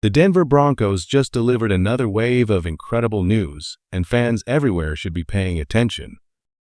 The Denver Broncos just delivered another wave of incredible news, and fans everywhere should be paying attention.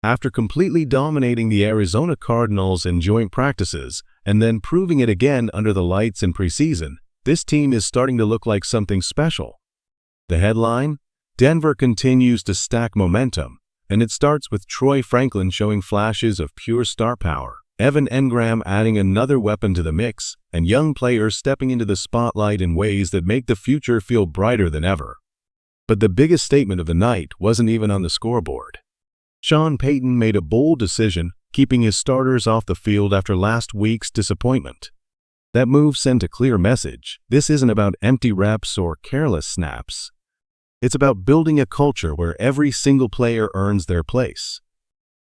After completely dominating the Arizona Cardinals in joint practices and then proving it again under the lights in preseason, this team is starting to look like something special. The headline? Denver continues to stack momentum, and it starts with Troy Franklin showing flashes of pure star power, Evan Engram adding another weapon to the mix, and young players stepping into the spotlight in ways that make the future feel brighter than ever. But the biggest statement of the night wasn't even on the scoreboard. Sean Payton made a bold decision, keeping his starters off the field after last week's disappointment. That move sent a clear message. This isn't about empty reps or careless snaps. It's about building a culture where every single player earns their place.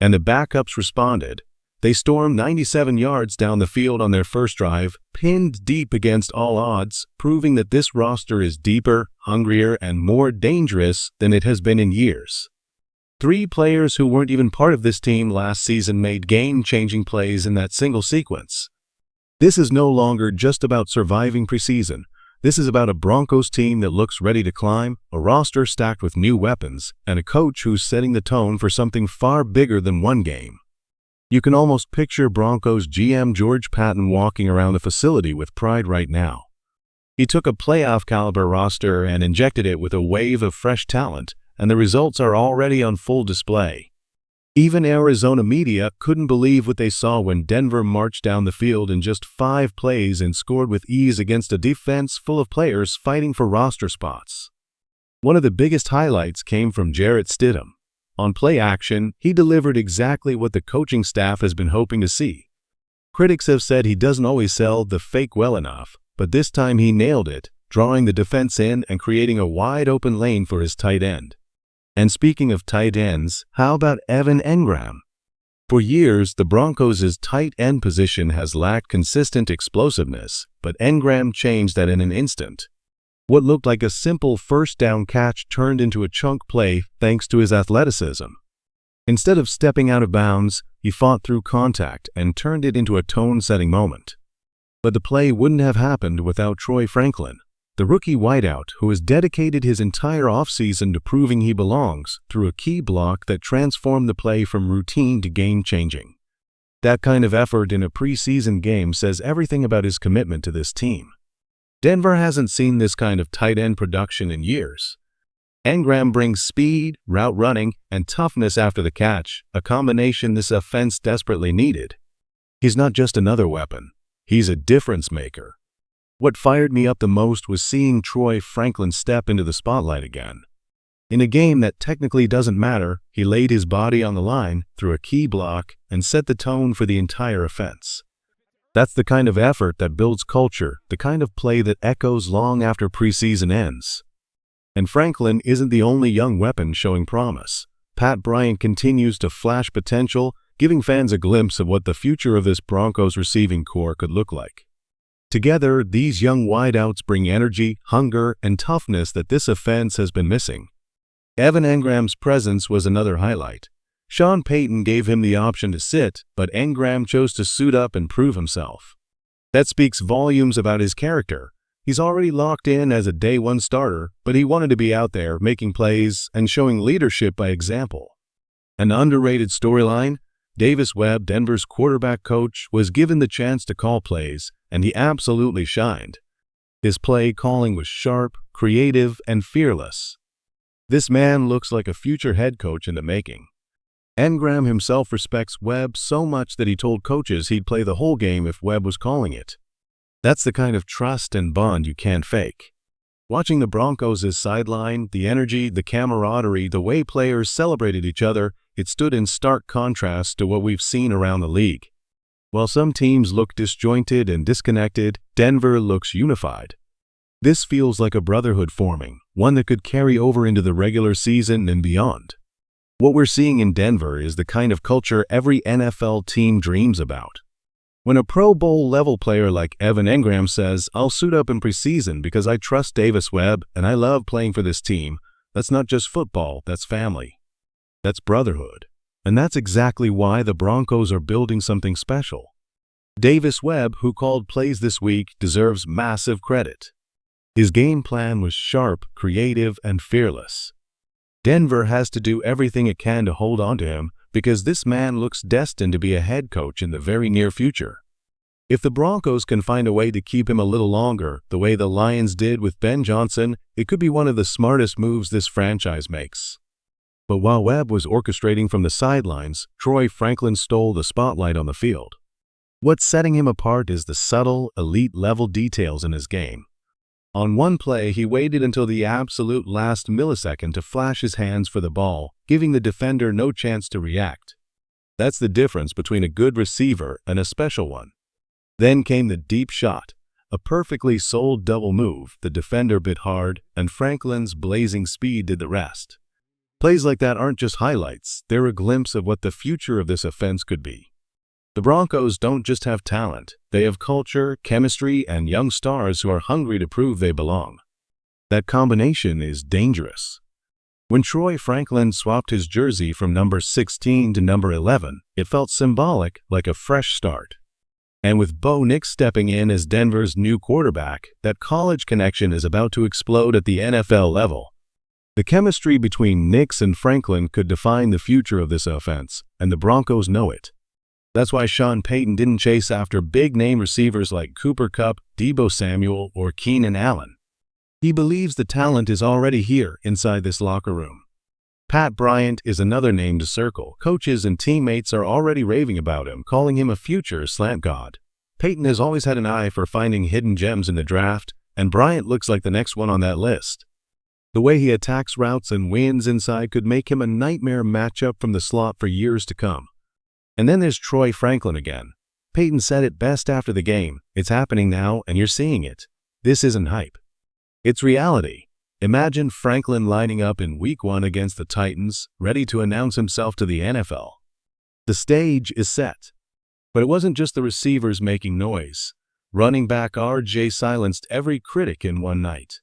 And the backups responded. They stormed 97 yards down the field on their first drive, pinned deep against all odds, proving that this roster is deeper, hungrier, and more dangerous than it has been in years. 3 players who weren't even part of this team last season made game-changing plays in that single sequence. This is no longer just about surviving preseason. This is about a Broncos team that looks ready to climb, a roster stacked with new weapons, and a coach who's setting the tone for something far bigger than one game. You can almost picture Broncos GM George Paton walking around the facility with pride right now. He took a playoff-caliber roster and injected it with a wave of fresh talent, and the results are already on full display. Even Arizona media couldn't believe what they saw when Denver marched down the field in just 5 plays and scored with ease against a defense full of players fighting for roster spots. One of the biggest highlights came from Jarrett Stidham. On play action, he delivered exactly what the coaching staff has been hoping to see. Critics have said he doesn't always sell the fake well enough, but this time he nailed it, drawing the defense in and creating a wide-open lane for his tight end. And speaking of tight ends, how about Evan Engram? For years, the Broncos' tight end position has lacked consistent explosiveness, but Engram changed that in an instant. What looked like a simple first-down catch turned into a chunk play thanks to his athleticism. Instead of stepping out of bounds, he fought through contact and turned it into a tone-setting moment. But the play wouldn't have happened without Troy Franklin, the rookie wideout who has dedicated his entire offseason to proving he belongs through a key block that transformed the play from routine to game-changing. That kind of effort in a preseason game says everything about his commitment to this team. Denver hasn't seen this kind of tight end production in years. Engram brings speed, route running, and toughness after the catch, a combination this offense desperately needed. He's not just another weapon. He's a difference maker. What fired me up the most was seeing Troy Franklin step into the spotlight again. In a game that technically doesn't matter, he laid his body on the line through a key block and set the tone for the entire offense. That's the kind of effort that builds culture, the kind of play that echoes long after preseason ends. And Franklin isn't the only young weapon showing promise. Pat Bryant continues to flash potential, giving fans a glimpse of what the future of this Broncos receiving corps could look like. Together, these young wideouts bring energy, hunger, and toughness that this offense has been missing. Evan Engram's presence was another highlight. Sean Payton gave him the option to sit, but Engram chose to suit up and prove himself. That speaks volumes about his character. He's already locked in as a day-one starter, but he wanted to be out there making plays and showing leadership by example. An underrated storyline? Davis Webb, Denver's quarterback coach, was given the chance to call plays, and he absolutely shined. His play calling was sharp, creative, and fearless. This man looks like a future head coach in the making. Engram himself respects Webb so much that he told coaches he'd play the whole game if Webb was calling it. That's the kind of trust and bond you can't fake. Watching the Broncos' sideline, the energy, the camaraderie, the way players celebrated each other, it stood in stark contrast to what we've seen around the league. While some teams look disjointed and disconnected, Denver looks unified. This feels like a brotherhood forming, one that could carry over into the regular season and beyond. What we're seeing in Denver is the kind of culture every NFL team dreams about. When a Pro Bowl-level player like Evan Engram says, "I'll suit up in preseason because I trust Davis Webb and I love playing for this team," that's not just football, that's family. That's brotherhood. And that's exactly why the Broncos are building something special. Davis Webb, who called plays this week, deserves massive credit. His game plan was sharp, creative, and fearless. Denver has to do everything it can to hold on to him because this man looks destined to be a head coach in the very near future. If the Broncos can find a way to keep him a little longer, the way the Lions did with Ben Johnson, it could be one of the smartest moves this franchise makes. But while Webb was orchestrating from the sidelines, Troy Franklin stole the spotlight on the field. What's setting him apart is the subtle, elite-level details in his game. On one play, he waited until the absolute last millisecond to flash his hands for the ball, giving the defender no chance to react. That's the difference between a good receiver and a special one. Then came the deep shot, a perfectly sold double move. The defender bit hard, and Franklin's blazing speed did the rest. Plays like that aren't just highlights, they're a glimpse of what the future of this offense could be. The Broncos don't just have talent, they have culture, chemistry, and young stars who are hungry to prove they belong. That combination is dangerous. When Troy Franklin swapped his jersey from number 16 to number 11, it felt symbolic, like a fresh start. And with Bo Nix stepping in as Denver's new quarterback, that college connection is about to explode at the NFL level. The chemistry between Nix and Franklin could define the future of this offense, and the Broncos know it. That's why Sean Payton didn't chase after big-name receivers like Cooper Kupp, Deebo Samuel, or Keenan Allen. He believes the talent is already here inside this locker room. Pat Bryant is another name to circle. Coaches and teammates are already raving about him, calling him a future slant god. Payton has always had an eye for finding hidden gems in the draft, and Bryant looks like the next one on that list. The way he attacks routes and wins inside could make him a nightmare matchup from the slot for years to come. And then there's Troy Franklin again. Payton said it best after the game. It's happening now, and you're seeing it. This isn't hype. It's reality. Imagine Franklin lining up in Week 1 against the Titans, ready to announce himself to the NFL. The stage is set. But it wasn't just the receivers making noise. Running back RJ silenced every critic in one night.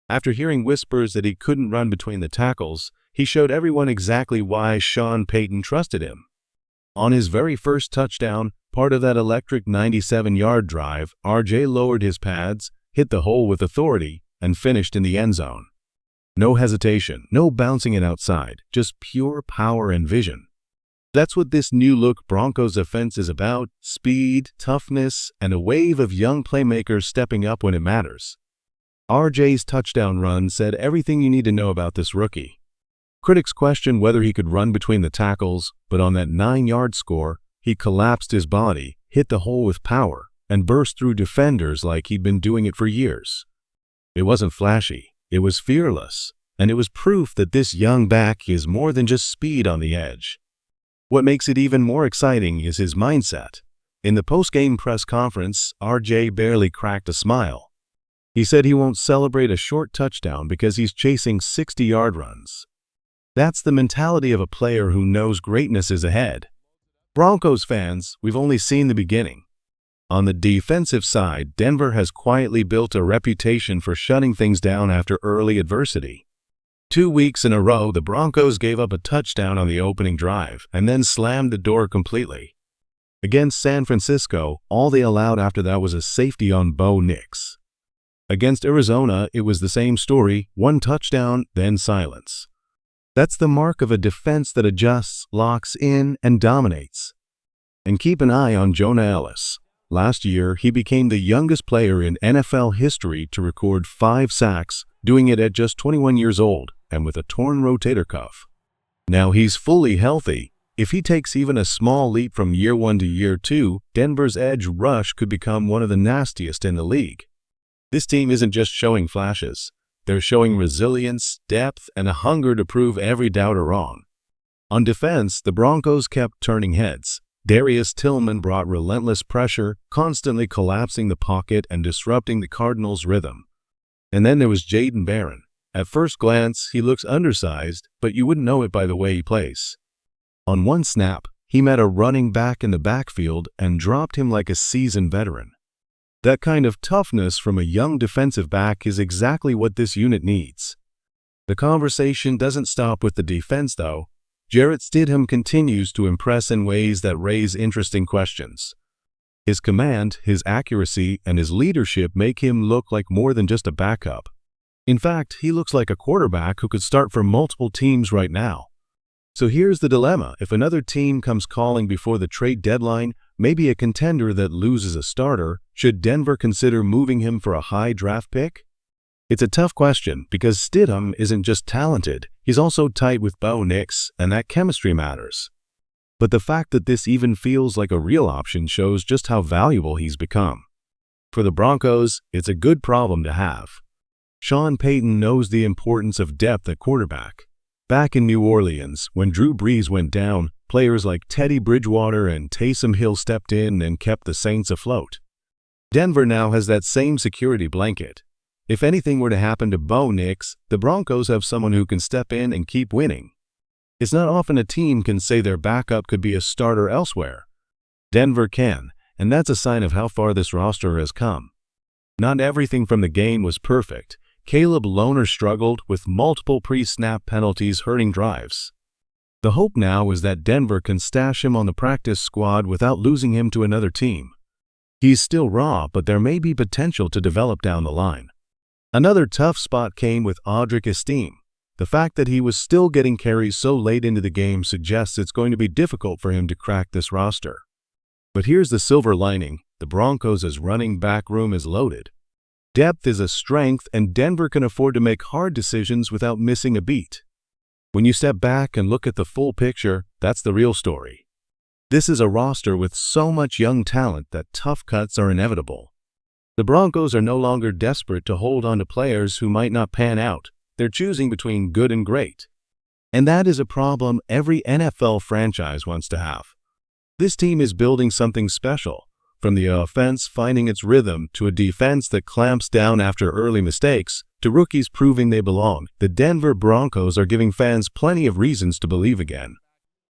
After hearing whispers that he couldn't run between the tackles, he showed everyone exactly why Sean Payton trusted him. On his very first touchdown, part of that electric 97-yard drive, RJ lowered his pads, hit the hole with authority, and finished in the end zone. No hesitation, no bouncing it outside, just pure power and vision. That's what this new-look Broncos offense is about: speed, toughness, and a wave of young playmakers stepping up when it matters. RJ's touchdown run said everything you need to know about this rookie. Critics questioned whether he could run between the tackles, but on that 9-yard score, he collapsed his body, hit the hole with power, and burst through defenders like he'd been doing it for years. It wasn't flashy, it was fearless, and it was proof that this young back is more than just speed on the edge. What makes it even more exciting is his mindset. In the post-game press conference, RJ barely cracked a smile. He said he won't celebrate a short touchdown because he's chasing 60-yard runs. That's the mentality of a player who knows greatness is ahead. Broncos fans, we've only seen the beginning. On the defensive side, Denver has quietly built a reputation for shutting things down after early adversity. 2 weeks in a row, the Broncos gave up a touchdown on the opening drive and then slammed the door completely. Against San Francisco, all they allowed after that was a safety on Bo Nix. Against Arizona, it was the same story: one touchdown, then silence. That's the mark of a defense that adjusts, locks in, and dominates. And keep an eye on Jonah Ellis. Last year, he became the youngest player in NFL history to record 5 sacks, doing it at just 21 years old and with a torn rotator cuff. Now he's fully healthy. If he takes even a small leap from year 1 to year 2, Denver's edge rush could become one of the nastiest in the league. This team isn't just showing flashes. They're showing resilience, depth, and a hunger to prove every doubter wrong. On defense, the Broncos kept turning heads. Darius Tillman brought relentless pressure, constantly collapsing the pocket and disrupting the Cardinals' rhythm. And then there was Jayden Barron. At first glance, he looks undersized, but you wouldn't know it by the way he plays. On one snap, he met a running back in the backfield and dropped him like a seasoned veteran. That kind of toughness from a young defensive back is exactly what this unit needs. The conversation doesn't stop with the defense, though. Jarrett Stidham continues to impress in ways that raise interesting questions. His command, his accuracy, and his leadership make him look like more than just a backup. In fact, he looks like a quarterback who could start for multiple teams right now. So here's the dilemma. If another team comes calling before the trade deadline, maybe a contender that loses a starter, should Denver consider moving him for a high draft pick? It's a tough question because Stidham isn't just talented, he's also tight with Bo Nix, and that chemistry matters. But the fact that this even feels like a real option shows just how valuable he's become. For the Broncos, it's a good problem to have. Sean Payton knows the importance of depth at quarterback. Back in New Orleans, when Drew Brees went down, players like Teddy Bridgewater and Taysom Hill stepped in and kept the Saints afloat. Denver now has that same security blanket. If anything were to happen to Bo Nix, the Broncos have someone who can step in and keep winning. It's not often a team can say their backup could be a starter elsewhere. Denver can, and that's a sign of how far this roster has come. Not everything from the game was perfect. Caleb Lohner struggled with multiple pre-snap penalties hurting drives. The hope now is that Denver can stash him on the practice squad without losing him to another team. He's still raw, but there may be potential to develop down the line. Another tough spot came with Audric Estime. The fact that he was still getting carries so late into the game suggests it's going to be difficult for him to crack this roster. But here's the silver lining. The Broncos' running back room is loaded. Depth is a strength, and Denver can afford to make hard decisions without missing a beat. When you step back and look at the full picture, that's the real story. This is a roster with so much young talent that tough cuts are inevitable. The Broncos are no longer desperate to hold on to players who might not pan out. They're choosing between good and great. And that is a problem every NFL franchise wants to have. This team is building something special, from the offense finding its rhythm to a defense that clamps down after early mistakes, to rookies proving they belong. The Denver Broncos are giving fans plenty of reasons to believe again.